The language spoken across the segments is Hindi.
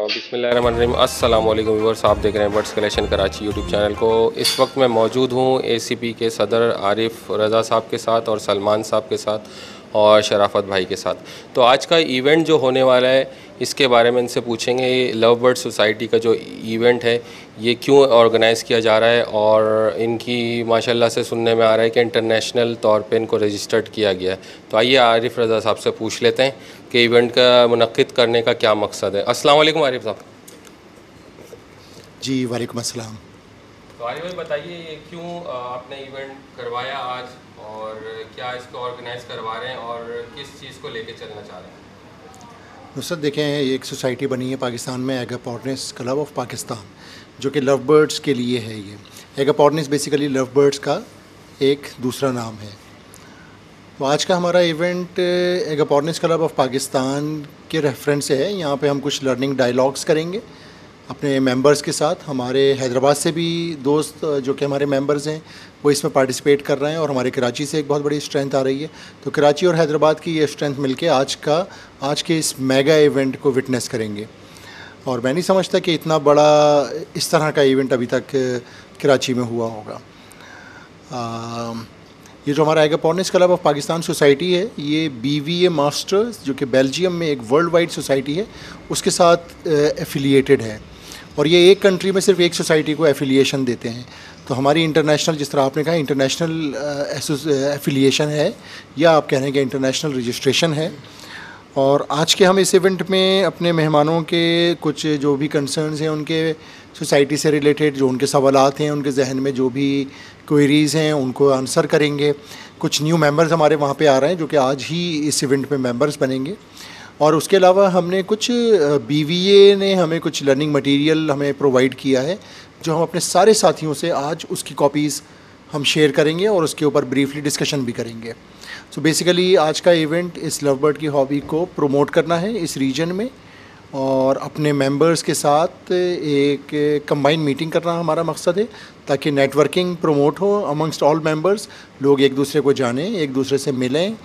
बिस्मिल्लाहिर्रहमानिर्रहीम। अस्सलाम वालेकुम व्यूअर्स, आप देख रहे हैं birds collection Karachi YouTube channel को। इस वक्त मैं मौजूद हूँ एसीपी के सदर आरिफ रज़ा साहब के साथ और सलमान साहब के साथ और शराफत भाई के साथ। तो आज का इवेंट जो होने वाला है इसके बारे में इनसे पूछेंगे। ये लव बर्ड सोसाइटी का जो इवेंट है ये क्यों ऑर्गेनाइज़ किया जा रहा है, और इनकी माशाल्लाह से सुनने में आ रहा है कि इंटरनेशनल तौर पे इनको रजिस्टर्ड किया गया है। तो आइए आरिफ रज़ा साहब से पूछ लेते हैं कि इवेंट का मुनक्किद करने का क्या मकसद है। अस्सलाम वालेकुम आरिफ साहब। जी वालेकुम अस्सलाम। तो आरिफ भाई बताइए ये क्यों आपने इवेंट करवाया आज, और क्या इसको ऑर्गेनाइज़ करवा रहे हैं और किस चीज़ को लेके चलना चाह रहे हैं? नुसरत देखें, एक सोसाइटी बनी है पाकिस्तान में, एगापोर्निस क्लब ऑफ पाकिस्तान, जो कि लव बर्ड्स के लिए है। ये एगापोर्निस बेसिकली लव बर्ड्स का एक दूसरा नाम है। तो आज का हमारा इवेंट एगापोर्निस क्लब ऑफ पाकिस्तान के रेफरेंस से है। यहाँ पे हम कुछ लर्निंग डायलॉग्स करेंगे अपने मेंबर्स के साथ। हमारे हैदराबाद से भी दोस्त जो कि हमारे मेंबर्स हैं वो इसमें पार्टिसिपेट कर रहे हैं, और हमारे कराची से एक बहुत बड़ी स्ट्रेंथ आ रही है। तो कराची और हैदराबाद की ये स्ट्रेंथ मिलके आज के इस मेगा इवेंट को विटनेस करेंगे। और मैं नहीं समझता कि इतना बड़ा इस तरह का इवेंट अभी तक कराची में हुआ होगा। ये जो हमारा एगापोर्निस क्लब ऑफ पाकिस्तान सोसाइटी है, ये BVA मास्टर्स जो कि बेल्जियम में एक वर्ल्ड वाइड सोसाइटी है उसके साथ एफिलिएटेड है, और ये एक कंट्री में सिर्फ एक सोसाइटी को एफिलिएशन देते हैं। तो हमारी इंटरनेशनल, जिस तरह आपने कहा, इंटरनेशनल एफिलिएशन है, या आप कह रहे हैं कि इंटरनेशनल रजिस्ट्रेशन है। और आज के हम इस इवेंट में अपने मेहमानों के कुछ जो भी कंसर्न्स हैं, उनके सोसाइटी से रिलेटेड जो उनके सवालात हैं, उनके जहन में जो भी क्वेरीज़ हैं, उनको आंसर करेंगे। कुछ न्यू मेंबर्स हमारे वहाँ पे आ रहे हैं जो कि आज ही इस इवेंट में मेंबर्स बनेंगे। और उसके अलावा हमने कुछ BVA ने हमें कुछ लर्निंग मटेरियल हमें प्रोवाइड किया है, जो हम अपने सारे साथियों से आज उसकी कॉपीज़ हम शेयर करेंगे और उसके ऊपर ब्रीफली डिस्कशन भी करेंगे। सो बेसिकली आज का इवेंट इस लव बर्ड की हॉबी को प्रमोट करना है इस रीजन में, और अपने मेंबर्स के साथ एक कंबाइन मीटिंग करना हमारा मकसद है, ताकि नेटवर्किंग प्रमोट हो अमंगस्ट ऑल मेंबर्स। लोग एक दूसरे को जानें, एक दूसरे से मिलें।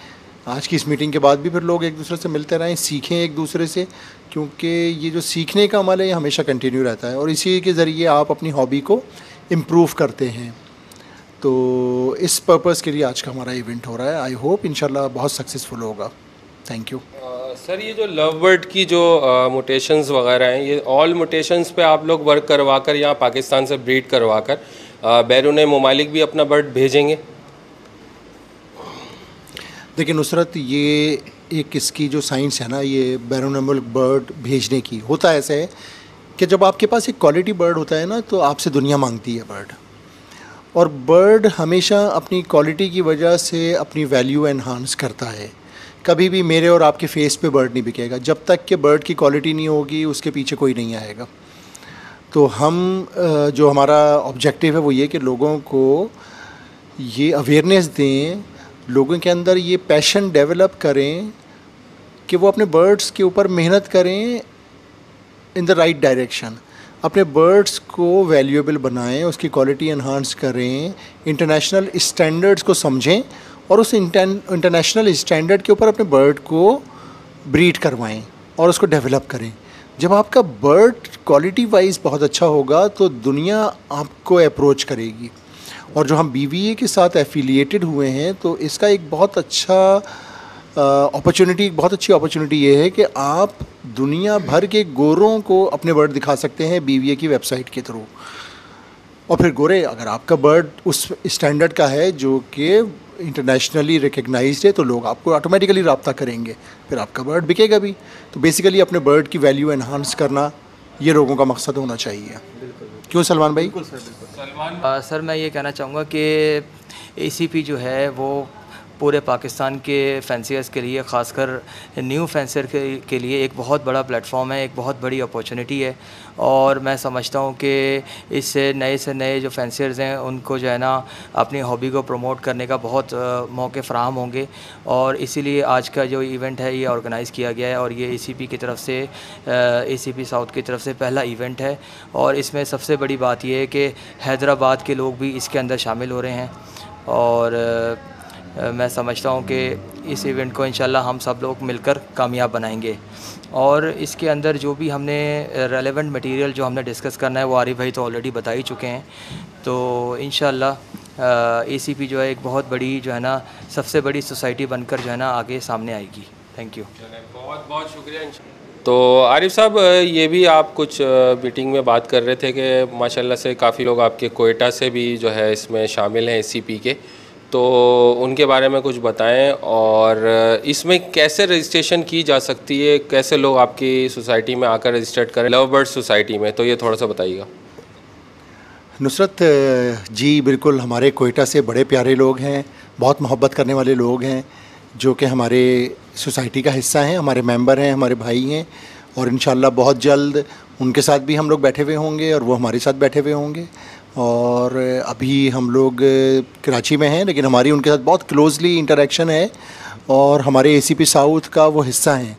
आज की इस मीटिंग के बाद भी फिर लोग एक दूसरे से मिलते रहें, सीखें एक दूसरे से, क्योंकि ये जो सीखने का अमल है ये हमेशा कंटिन्यू रहता है, और इसी के ज़रिए आप अपनी हॉबी को इम्प्रूव करते हैं। तो इस पर्पज़ के लिए आज का हमारा इवेंट हो रहा है। आई होप इंशाल्लाह बहुत सक्सेसफुल होगा। Thank you. सर, ये जो लव बर्ड की जो मोटेशंस वगैरह हैं, ये ऑल मोटेशंस पे आप लोग वर्क करवा कर यहाँ पाकिस्तान से ब्रीड करवा कर बैरून ममालिक भी अपना बर्ड भेजेंगे? देखिए नुसरत, ये एक इसकी जो साइंस है ना, ये बैरून मुल्क बर्ड भेजने की, होता ऐसा है कि जब आपके पास एक क्वालिटी बर्ड होता है ना, तो आपसे दुनिया मांगती है बर्ड। और बर्ड हमेशा अपनी क्वालिटी की वजह से अपनी वैल्यू एनहांस करता है। कभी भी मेरे और आपके फेस पे बर्ड नहीं बिकेगा। जब तक कि बर्ड की क्वालिटी नहीं होगी, उसके पीछे कोई नहीं आएगा। तो हम जो हमारा ऑब्जेक्टिव है वो ये कि लोगों को ये अवेयरनेस दें, लोगों के अंदर ये पैशन डेवलप करें कि वो अपने बर्ड्स के ऊपर मेहनत करें इन द राइट डायरेक्शन। अपने बर्ड्स को वैल्यूएबल बनाएं, उसकी क्वालिटी एनहांस करें, इंटरनेशनल स्टैंडर्ड्स को समझें, और उस इंटरनेशनल स्टैंडर्ड के ऊपर अपने बर्ड को ब्रीड करवाएं और उसको डेवलप करें। जब आपका बर्ड क्वालिटी वाइज बहुत अच्छा होगा तो दुनिया आपको अप्रोच करेगी। और जो हम BVA के साथ एफिलिएटेड हुए हैं, तो इसका एक बहुत अच्छा बहुत अच्छी अपॉर्चुनिटी ये है कि आप दुनिया भर के गोरों को अपने बर्ड दिखा सकते हैं BVA की वेबसाइट के थ्रू। और फिर गोरे, अगर आपका बर्ड उस स्टैंडर्ड का है जो कि इंटरनेशनली रिकग्नाइज्ड है, तो लोग आपको ऑटोमेटिकली रब्ता करेंगे, फिर आपका बर्ड बिकेगा भी। तो बेसिकली अपने बर्ड की वैल्यू एनहांस करना ये लोगों का मकसद होना चाहिए। क्यों सलमान भाई? बिल्कुल सर, बिल्कुल। सर मैं ये कहना चाहूँगा कि ACP जो है वो पूरे पाकिस्तान के फैंसियर्स के लिए, ख़ासकर न्यू फैंसियर के लिए एक बहुत बड़ा प्लेटफॉर्म है, एक बहुत बड़ी अपॉर्चुनिटी है। और मैं समझता हूँ कि इससे नए जो फैंसियर्स हैं उनको जो है ना अपनी हॉबी को प्रमोट करने का बहुत मौके फ़राहम होंगे। और इसीलिए आज का जो इवेंट है ये ऑर्गेनाइज़ किया गया है, और ये ACP की तरफ से ACP साउथ की तरफ से पहला इवेंट है। और इसमें सबसे बड़ी बात यह है कि हैदराबाद के लोग भी इसके अंदर शामिल हो रहे हैं। और मैं समझता हूँ कि इस इवेंट को इंशाल्लाह हम सब लोग मिलकर कामयाब बनाएंगे। और इसके अंदर जो भी हमने रेलेवेंट मटेरियल जो हमने डिस्कस करना है वो आरिफ भाई तो ऑलरेडी बता ही चुके हैं। तो इंशाल्लाह ACP जो है एक बहुत बड़ी जो है ना सबसे बड़ी सोसाइटी बनकर जो है ना आगे सामने आएगी। Thank you. बहुत बहुत शुक्रिया। तो आरिफ साहब, ये भी आप कुछ मीटिंग में बात कर रहे थे कि माशाल्लाह से काफ़ी लोग आपके कोयटा से भी जो है इसमें शामिल हैं ACP के, तो उनके बारे में कुछ बताएं और इसमें कैसे रजिस्ट्रेशन की जा सकती है, कैसे लोग आपकी सोसाइटी में आकर रजिस्टर्ड करें लव बर्ड सोसाइटी में, तो ये थोड़ा सा बताइएगा। नुसरत जी, बिल्कुल हमारे कोयटा से बड़े प्यारे लोग हैं, बहुत मोहब्बत करने वाले लोग हैं जो कि हमारे सोसाइटी का हिस्सा हैं, हमारे मेंबर हैं, हमारे भाई हैं। और इंशाल्लाह बहुत जल्द उनके साथ भी हम लोग बैठे हुए होंगे और वो हमारे साथ बैठे हुए होंगे। और अभी हम लोग कराची में हैं, लेकिन हमारी उनके साथ बहुत क्लोजली इंटरेक्शन है और हमारे ACP साउथ का वो हिस्सा हैं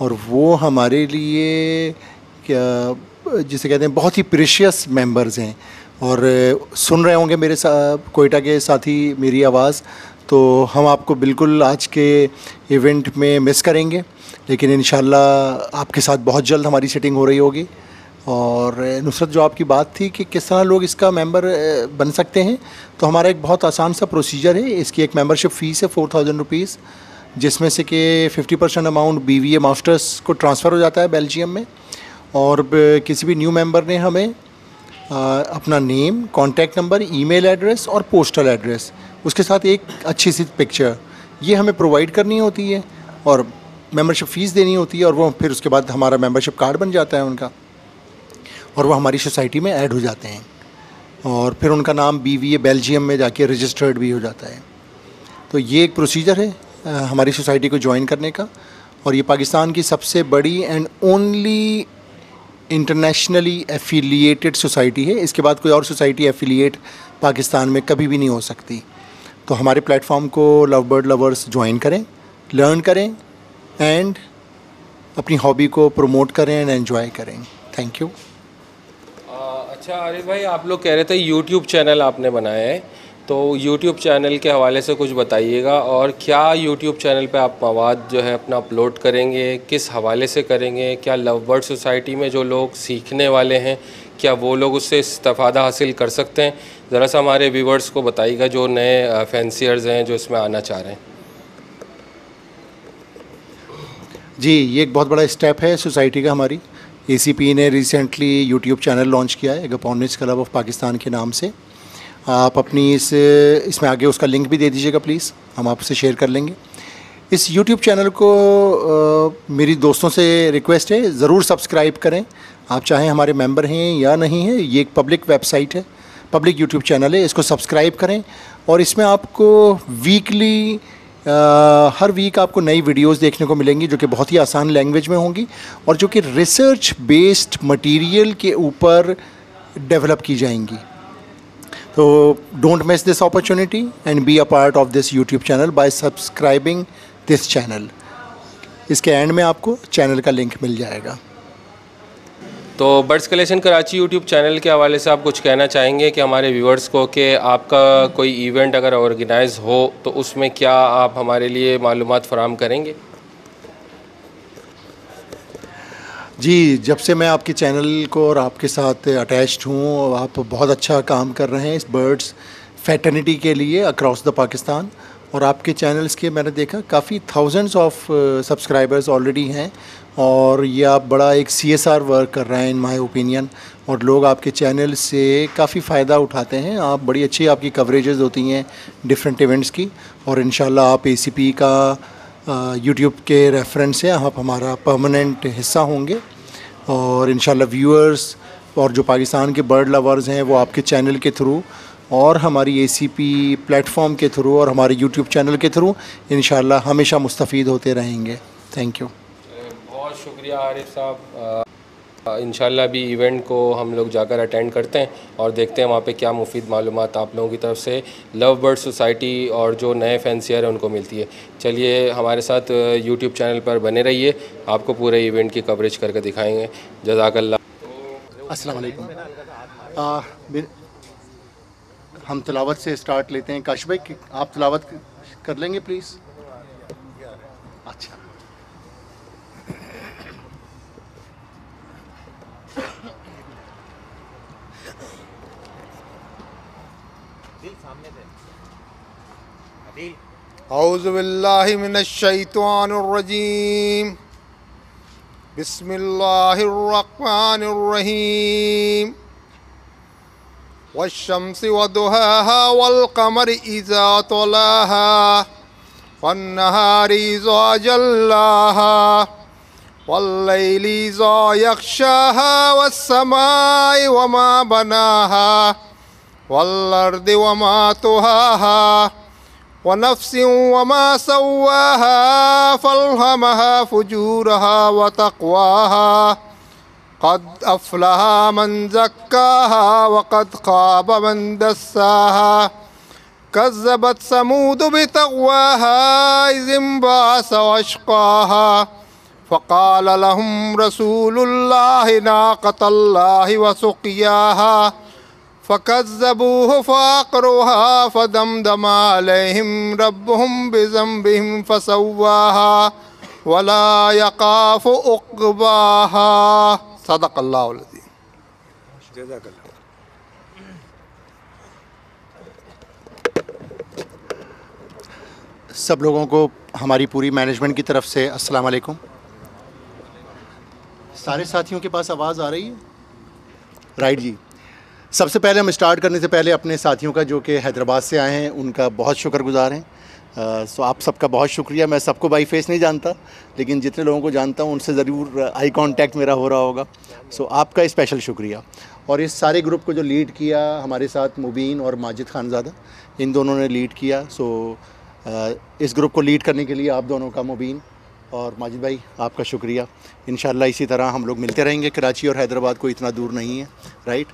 और वो हमारे लिए क्या जिसे कहते हैं बहुत ही प्रीशियस मेंबर्स हैं। और सुन रहे होंगे मेरे कोयटा के साथी मेरी आवाज़, तो हम आपको बिल्कुल आज के इवेंट में मिस करेंगे, लेकिन इंशाल्लाह आपके साथ बहुत जल्द हमारी सेटिंग हो रही होगी। और नुसरत, जो आपकी बात थी कि किस तरह लोग इसका मेंबर बन सकते हैं, तो हमारा एक बहुत आसान सा प्रोसीजर है। इसकी एक मेंबरशिप फ़ीस है 4000 रुपीज़, जिसमें से कि 50% अमाउंट BVA मास्टर्स को ट्रांसफ़र हो जाता है बेल्जियम में। और किसी भी न्यू मेंबर ने हमें अपना name, contact number, email address और पोस्टल एड्रेस, उसके साथ एक अच्छी सी पिक्चर, ये हमें प्रोवाइड करनी होती है और मेंबरशिप फ़ीस देनी होती है। और वो फिर उसके बाद हमारा मेंबरशिप कार्ड बन जाता है उनका और वो हमारी सोसाइटी में ऐड हो जाते हैं और फिर उनका नाम BVA बेल्जियम में जाके रजिस्टर्ड भी हो जाता है। तो ये एक प्रोसीजर है हमारी सोसाइटी को ज्वाइन करने का। और ये पाकिस्तान की सबसे बड़ी and only internationally affiliated society है। इसके बाद कोई और सोसाइटी एफिलिएट पाकिस्तान में कभी भी नहीं हो सकती। तो हमारे प्लेटफॉर्म को लव बर्ड लवर्स ज्वाइन करें, लर्न करें एंड अपनी हॉबी को प्रमोट करें एंड एंजॉय करें। Thank you. अच्छा आरिफ भाई, आप लोग कह रहे थे YouTube चैनल आपने बनाया है, तो YouTube चैनल के हवाले से कुछ बताइएगा। और क्या YouTube चैनल पे आप मवाद जो है अपना अपलोड करेंगे, किस हवाले से करेंगे? क्या लव बर्ड सोसाइटी में जो लोग सीखने वाले हैं, क्या वो लोग उससे इस्तेफ़ादा हासिल कर सकते हैं? ज़रा सा हमारे व्यूवर्स को बताइएगा जो नए फैंसियर्स हैं जो इसमें आना चाह रहे हैं। जी, ये एक बहुत बड़ा स्टेप है सोसाइटी का। हमारी ACP ने रिसेंटली YouTube चैनल लॉन्च किया है, अगेपोनिस्ट क्लब ऑफ पाकिस्तान के नाम से। आप अपनी इसमें आगे उसका लिंक भी दे दीजिएगा प्लीज़, हम आपसे शेयर कर लेंगे। इस YouTube चैनल को मेरी दोस्तों से रिक्वेस्ट है, ज़रूर सब्सक्राइब करें। आप चाहें हमारे मेंबर हैं या नहीं हैं, ये एक पब्लिक वेबसाइट है, पब्लिक YouTube चैनल है, इसको सब्सक्राइब करें। और इसमें आपको वीकली हर वीक आपको नई वीडियोस देखने को मिलेंगी जो कि बहुत ही आसान लैंग्वेज में होंगी और जो कि रिसर्च बेस्ड मटेरियल के ऊपर डेवलप की जाएंगी। तो don't miss this opportunity and be a part of this YouTube channel bye subscribing this channel. इसके एंड में आपको चैनल का लिंक मिल जाएगा। तो birds collection Karachi YouTube channel के हवाले से आप कुछ कहना चाहेंगे कि हमारे व्यूअर्स को कि आपका कोई इवेंट अगर ऑर्गेनाइज हो तो उसमें क्या आप हमारे लिए मालूमात फराहम करेंगे? जी, जब से मैं आपके चैनल को और आपके साथ अटैच्ड हूँ, आप बहुत अच्छा काम कर रहे हैं इस बर्ड्स फैटर्निटी के लिए अक्रॉस द पाकिस्तान। और आपके चैनल्स के मैंने देखा काफ़ी थाउजेंड्स ऑफ सब्सक्राइबर्स ऑलरेडी हैं और ये आप बड़ा एक CSR वर्क कर रहे हैं इन माय ओपिनियन। और लोग आपके चैनल से काफ़ी फ़ायदा उठाते हैं। आप बड़ी अच्छी आपकी कवरेजेस होती हैं डिफरेंट इवेंट्स की और इंशाल्लाह आप ACP का यूट्यूब के रेफरेंस से आप हमारा परमानेंट हिस्सा होंगे। और इंशाल्लाह व्यूअर्स और जो पाकिस्तान के बर्ड लवर्स हैं वो आपके चैनल के थ्रू और हमारी ACP प्लेटफॉर्म के थ्रू और हमारे यूट्यूब चैनल के थ्रू इंशाल्लाह हमेशा मुस्तफ़ीद होते रहेंगे। Thank you. बहुत शुक्रिया आरिफ साहब। इंशाल्लाह भी इवेंट को हम लोग जाकर अटेंड करते हैं और देखते हैं वहाँ पे क्या मुफीद मालूमात आप लोगों की तरफ से लव बर्ड सोसाइटी और जो नए फैंसियर हैं उनको मिलती है। चलिए हमारे साथ यूट्यूब चैनल पर बने रहिए, आपको पूरे इवेंट की कवरेज करके दिखाएंगे। जज़ाकल्लाह। अस्सलाम वालेकुम। हम तिलावत से स्टार्ट लेते हैं। काश भाई आप तिलावत कर लेंगे प्लीज़। अच्छा, औज़ु बिल्लाहि मिनश शैतानिर रजीम, बिस्मिल्लाहिर रहमानिर रहीम। वश्शम्सि वदुहाहा वल क़मरि इज़ा तलाहा वन्नहारि इज़ा जल्लाहा वल्लैलि इज़ा यग़शाहा वस्समाइ वमा बनाहा वल्अर्दि वमा तुहाहा वनफ्सिन वमा सव्वाहा फल्हमहा फुजूरहा व तक़वाहा क़द अफ़लहा मन ज़क्काहा व क़द ख़ाब मन दस्साहा कज़्ज़बत समूद बितग़वाहा इज़ इंबअस अशक़ाहा फ़क़ाल लहुम रसूलुल्लाहि नाक़तल्लाहि व सुक़्याहा फ़कज़्ज़बूहु फ़अक़रुहा फ़दमदम अलैहिम रब्बुहुम बिज़ंबिहिम फ़सव्वाहा वला यक़ाफ़ु उक़बाहा। सदक़ल्लाहुल अज़ीम। जज़ाकल्लाह। सब लोगों को हमारी पूरी मैनेजमेंट की तरफ से अस्सलाम वालेकुम। सारे साथियों के पास आवाज़ आ रही है? राइट जी। सबसे पहले हम स्टार्ट करने से पहले अपने साथियों का जो कि हैदराबाद से आए हैं उनका बहुत शुक्रगुज़ार हैं। सो आप सबका बहुत शुक्रिया। मैं सबको बाई फेस नहीं जानता, लेकिन जितने लोगों को जानता हूँ उनसे ज़रूर आई कांटेक्ट मेरा हो रहा होगा। सो आपका स्पेशल शुक्रिया। और इस सारे ग्रुप को जो लीड किया हमारे साथ मुबीन और माजिद खानज़ादा, इन दोनों ने लीड किया। सो इस ग्रुप को लीड करने के लिए आप दोनों का, मुबीन और माजिद भाई, आपका शुक्रिया। इंशाल्लाह इसी तरह हम लोग मिलते रहेंगे। कराची और हैदराबाद को इतना दूर नहीं है, राइट।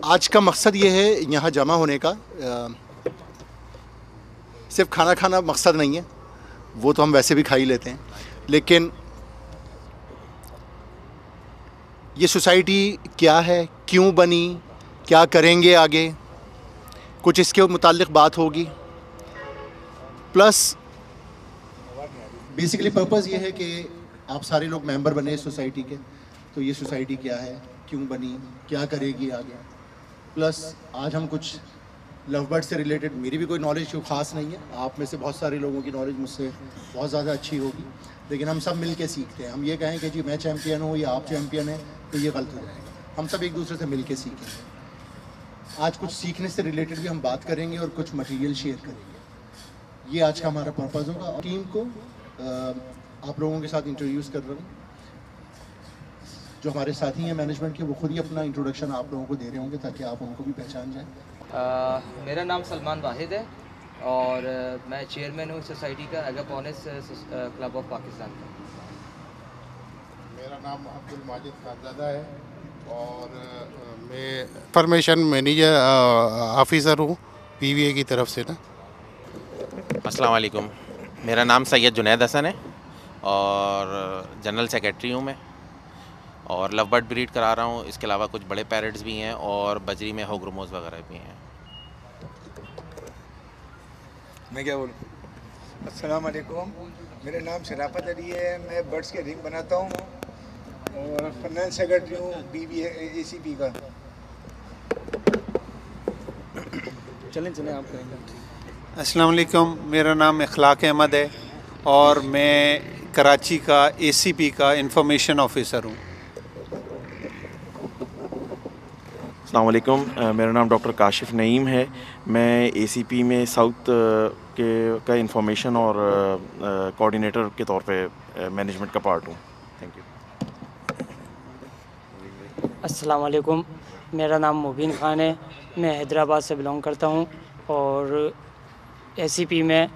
आज का मकसद ये है यहाँ जमा होने का, सिर्फ खाना खाना मकसद नहीं है, वो तो हम वैसे भी खा ही लेते हैं, लेकिन ये सोसाइटी क्या है, क्यों बनी, क्या करेंगे आगे, कुछ इसके मुताल्लिक़ बात होगी। प्लस बेसिकली पर्पज़ ये है कि आप सारे लोग मेंबर बने इस सोसाइटी के, तो ये सोसाइटी क्या है, क्यों बनी, क्या करेगी आगे। प्लस आज हम कुछ लव बर्ड से रिलेटेड, मेरी भी कोई नॉलेज कोई ख़ास नहीं है, आप में से बहुत सारे लोगों की नॉलेज मुझसे बहुत ज़्यादा अच्छी होगी, लेकिन हम सब मिल के सीखते हैं। हम ये कहें कि जी मैं चैम्पियन हूँ या आप चैम्पियन हैं, तो ये गलत हो जाएगा। हम सब एक दूसरे से मिल के सीखेंगे। आज कुछ सीखने से रिलेटेड भी हम बात करेंगे और कुछ मटेरियल शेयर करेंगे। ये आज का हमारा पर्पज़ होगा। टीम को आप लोगों के साथ इंट्रोड्यूस कर रहा हूँ। जो हमारे साथी हैं मैनेजमेंट के, वो खुद ही अपना इंट्रोडक्शन आप लोगों को दे रहे होंगे ताकि आप उनको भी पहचान जाएं। मेरा नाम सलमान वाहिद है और मैं चेयरमैन हूँ सोसाइटी का, एगापोनिस क्लब ऑफ पाकिस्तान का। मेरा नाम अब्दुल माजिद खानज़ादा है और मैं इंफॉर्मेशन मैनेजर ऑफिसर हूँ PVA की तरफ से ना। अस्सलाम वालेकुम, मेरा नाम सैयद जुनैद हसन है और जनरल सेक्रेटरी हूँ मैं, और लव बर्ड ब्रीड करा रहा हूँ। इसके अलावा कुछ बड़े पैरट्स भी हैं और बजरी में होग्रोमोस वगैरह भी हैं। मैं क्या बोलूँ? अस्सलाम वालेकुम, मेरा नाम शराफत अली है, मैं बर्ड्स के रिंग बनाता हूँ और फाइनेंस सेक्रेटरी हूँ PVA ACP का। चलें आप करेंगे। अस्सलाम वालेकुम, मेरा नाम इखलाक अहमद है और मैं कराची का ACP का इंफॉर्मेशन ऑफिसर हूँ। अस्सलाम वालेकुम, मेरा नाम डॉक्टर काशिफ नईम है। मैं ACP में साउथ का इंफॉर्मेशन और कोऑर्डिनेटर के तौर पे मैनेजमेंट का पार्ट हूँ। Thank you. अस्सलाम वालेकुम, मेरा नाम मुबीन ख़ान है, मैं हैदराबाद से बिलोंग करता हूँ और ACP में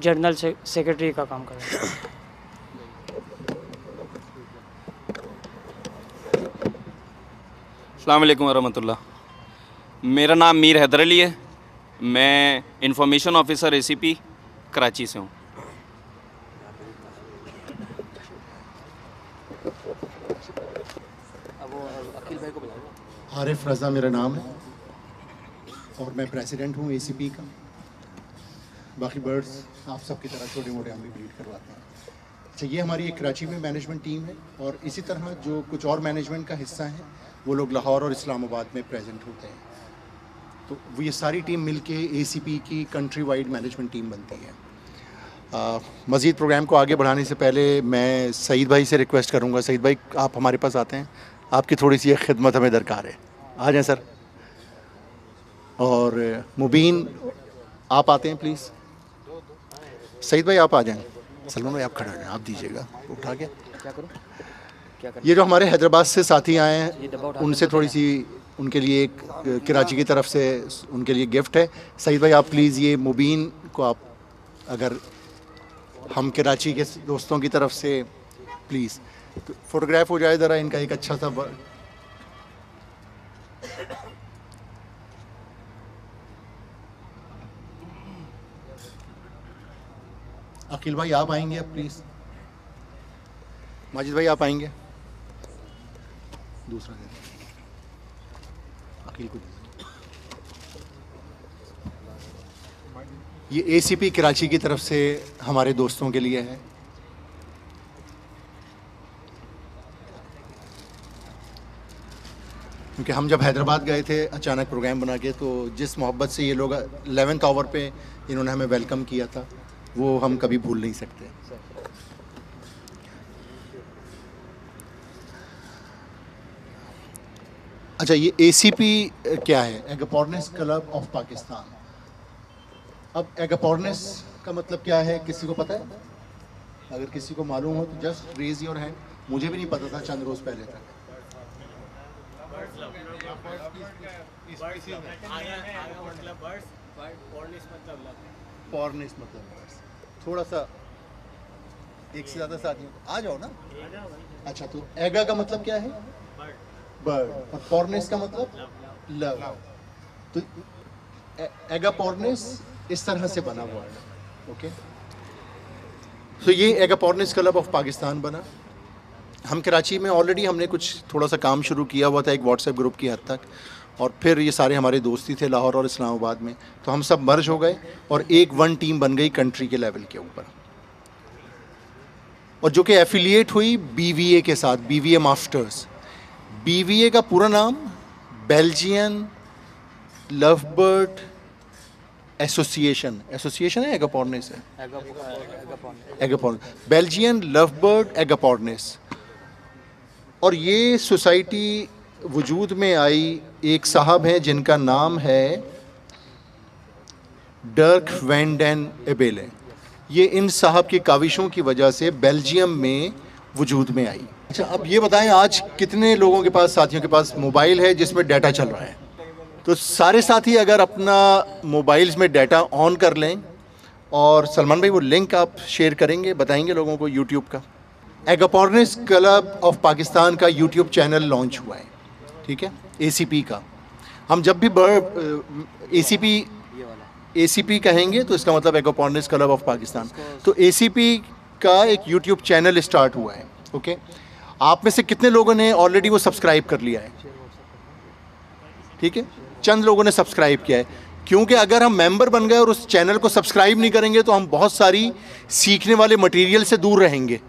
जनरल सेक्रेटरी का काम कर रहा हूँ। अस्सलाम वालेकुम वरहमतुल्लाह। मेरा नाम मीर हैदर अली है, मैं इंफॉर्मेशन ऑफिसर ACP कराची से हूँ। आरिफ रज़ा मेरा नाम है और मैं प्रेसिडेंट हूँ ACP का। बाकी बर्ड्स आप सबकी तरह छोटे मोटे हम भी ब्रीड करवाते हैं। अच्छा, ये हमारी एक कराची में मैनेजमेंट टीम है और इसी तरह जो कुछ और मैनेजमेंट का हिस्सा है वो लोग लाहौर और इस्लामाबाद में प्रेजेंट होते हैं। तो वो ये सारी टीम मिलके ACP की कंट्री वाइड मैनेजमेंट टीम बनती है। मज़ीद प्रोग्राम को आगे बढ़ाने से पहले मैं सईद भाई से रिक्वेस्ट करूँगा, सईद भाई आप हमारे पास आते हैं, आपकी थोड़ी सी एक खिदमत हमें दरकार है, आ जाएं सर। और मुबीन आप आते हैं प्लीज़। सईद भाई आप आ जाएं, सलमान भाई आप खड़े हो जाएं, आप दीजिएगा उठा के। क्या करूँ? क्या करूँ? ये जो हमारे हैदराबाद से साथी आए हैं उनसे थोड़ी सी उनके लिए एक कराची की तरफ से उनके लिए गिफ्ट है। सईद भाई आप प्लीज़ ये मुबीन को आप अगर हम कराची के दोस्तों की तरफ से प्लीज़ तो फोटोग्राफ हो जाए ज़रा इनका एक अच्छा सा अकील भाई आप आएंगे अब प्लीज़। माजिद भाई आप आएंगे, दूसरा अकील को। ये ACP कराची की तरफ से हमारे दोस्तों के लिए है। क्योंकि हम जब हैदराबाद गए थे अचानक प्रोग्राम बना के, तो जिस मोहब्बत से ये लोग 11th आवर पे इन्होंने हमें वेलकम किया था वो हम कभी भूल नहीं सकते। अच्छा, ये ACP क्या है? एगापोर्निस क्लब ऑफ पाकिस्तान। अब एगापोर्निस का मतलब क्या है, किसी को पता है? अगर किसी को मालूम हो तो जस्ट रेज योर हैंड। मुझे भी नहीं पता था चंद रोज पहले तक। पॉर्निस मतलब बर्ड्स। थोड़ा सा एक से ज़्यादा साथियों आ जाओ ना। अच्छा, तो एगा का मतलब क्या है? बर्ड। और पॉर्निस का मतलब लव। तो एगापोर्निस इस तरह से बना हुआ है। ओके, तो ये एगापोर्निस क्लब ऑफ पाकिस्तान बना। हम कराची में ऑलरेडी हमने कुछ थोड़ा सा काम शुरू किया हुआ था एक व्हाट्सएप ग्रुप की हद तक, और फिर ये सारे हमारे दोस्ती थे लाहौर और इस्लामाबाद में, तो हम सब मर्ज हो गए और एक वन टीम बन गई कंट्री के लेवल के ऊपर, और जो कि एफिलिएट हुई BVA के साथ, BVA मास्टर्स। BVA का पूरा नाम बेल्जियन लवबर्ड एसोसिएशन है, एगापोर्निस है, एगापोर्निस, बेल्जियन लवबर्ड एगापोर्निस। और ये सोसाइटी वजूद में आई, एक साहब हैं जिनका नाम है डर्क वैन डेन एबेले। ये इन साहब की काविशों की वजह से बेल्जियम में वजूद में आई। अच्छा, अब ये बताएं आज कितने लोगों के पास, साथियों के पास मोबाइल है जिसमें डाटा चल रहा है? तो सारे साथी अगर अपना मोबाइल्स में डाटा ऑन कर लें, और सलमान भाई वो लिंक आप शेयर करेंगे, बताएंगे लोगों को यूट्यूब का। एगापोर्निस क्लब ऑफ पाकिस्तान का यूट्यूब चैनल लॉन्च हुआ है, ठीक है, ACP का। हम जब भी ACP कहेंगे तो इसका मतलब एगापोर्निस क्लब ऑफ पाकिस्तान। तो ACP का एक यूट्यूब चैनल स्टार्ट हुआ है। ओके, आप में से कितने लोगों ने ऑलरेडी वो सब्सक्राइब कर लिया है? ठीक है, चंद लोगों ने सब्सक्राइब किया है, क्योंकि अगर हम मेंबर बन गए और उस चैनल को सब्सक्राइब नहीं करेंगे तो हम बहुत सारी सीखने वाले मटेरियल से दूर रहेंगे,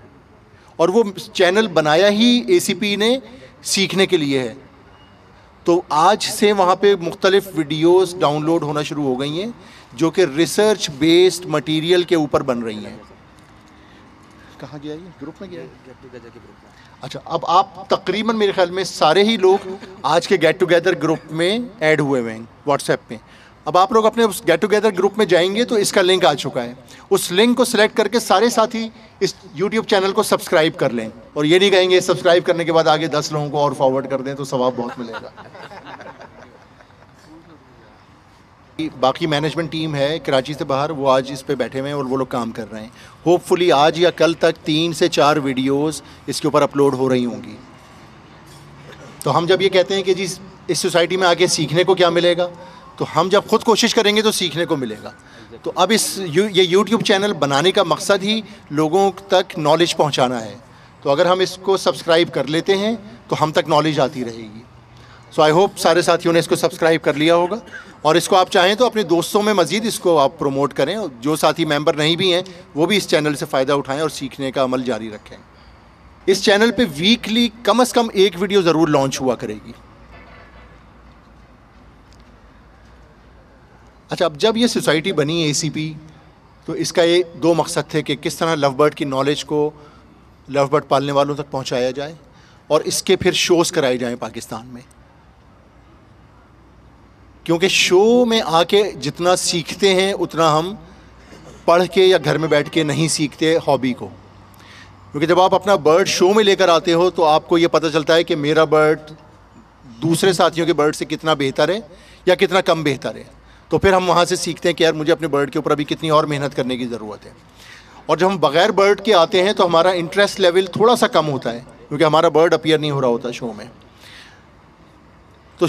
और वो चैनल बनाया ही ACP ने सीखने के लिए है। तो आज से वहाँ पे मुख्तलिफ वीडियोस डाउनलोड होना शुरू हो गई हैं जो कि रिसर्च बेस्ड मटेरियल के ऊपर बन रही हैं। कहाँ गया ये? ग्रुप में गया है? गेट टुगेदर के ग्रुप में। अच्छा, अब आप तकरीबन मेरे ख्याल में सारे ही लोग आज के गेट टुगेदर ग्रुप में ऐड हुए हुए हैं व्हाट्सएप में। अब आप लोग अपने उस गेट टुगेदर ग्रुप में जाएंगे तो इसका लिंक आ चुका है। उस लिंक को सिलेक्ट करके सारे साथी इस यूट्यूब चैनल को सब्सक्राइब कर लें, और ये नहीं कहेंगे सब्सक्राइब करने के बाद आगे 10 लोगों को और फॉरवर्ड कर दें तो सवाब बहुत मिलेगा। बाकी मैनेजमेंट टीम है कराची से बाहर, वो आज इस पे बैठे हुए हैं और वो लोग काम कर रहे हैं। होपफुली आज या कल तक 3 से 4 वीडियोस इसके ऊपर अपलोड हो रही होंगी। तो हम जब ये कहते हैं कि जी इस सोसाइटी में आके सीखने को क्या मिलेगा, तो हम जब खुद कोशिश करेंगे तो सीखने को मिलेगा। तो अब ये यूट्यूब चैनल बनाने का मकसद ही लोगों तक नॉलेज पहुंचाना है। तो अगर हम इसको सब्सक्राइब कर लेते हैं तो हम तक नॉलेज आती रहेगी। सो आई होप सारे साथियों ने इसको सब्सक्राइब कर लिया होगा, और इसको आप चाहें तो अपने दोस्तों में मज़ीद इसको आप प्रमोट करें, और जो साथी मेंबर नहीं भी हैं वो भी इस चैनल से फ़ायदा उठाएं और सीखने का अमल जारी रखें। इस चैनल पे वीकली कम से कम एक वीडियो ज़रूर लॉन्च हुआ करेगी। अच्छा, अब जब ये सोसाइटी बनी ACP, तो इसका ये दो मकसद थे कि किस तरह लव बर्ड की नॉलेज को लव बर्ड पालने वालों तक पहुंचाया जाए और इसके फिर शोज़ कराए जाएं पाकिस्तान में, क्योंकि शो में आके जितना सीखते हैं उतना हम पढ़ के या घर में बैठ के नहीं सीखते हॉबी को। क्योंकि जब आप अपना बर्ड शो में लेकर आते हो तो आपको ये पता चलता है कि मेरा बर्ड दूसरे साथियों के बर्ड से कितना बेहतर है या कितना कम बेहतर है। तो फिर हम वहाँ से सीखते हैं कि यार मुझे अपने बर्ड के ऊपर अभी कितनी और मेहनत करने की ज़रूरत है। और जब हम बग़ैर बर्ड के आते हैं तो हमारा इंटरेस्ट लेवल थोड़ा सा कम होता है, क्योंकि हमारा बर्ड अपीयर नहीं हो रहा होता शो में। तो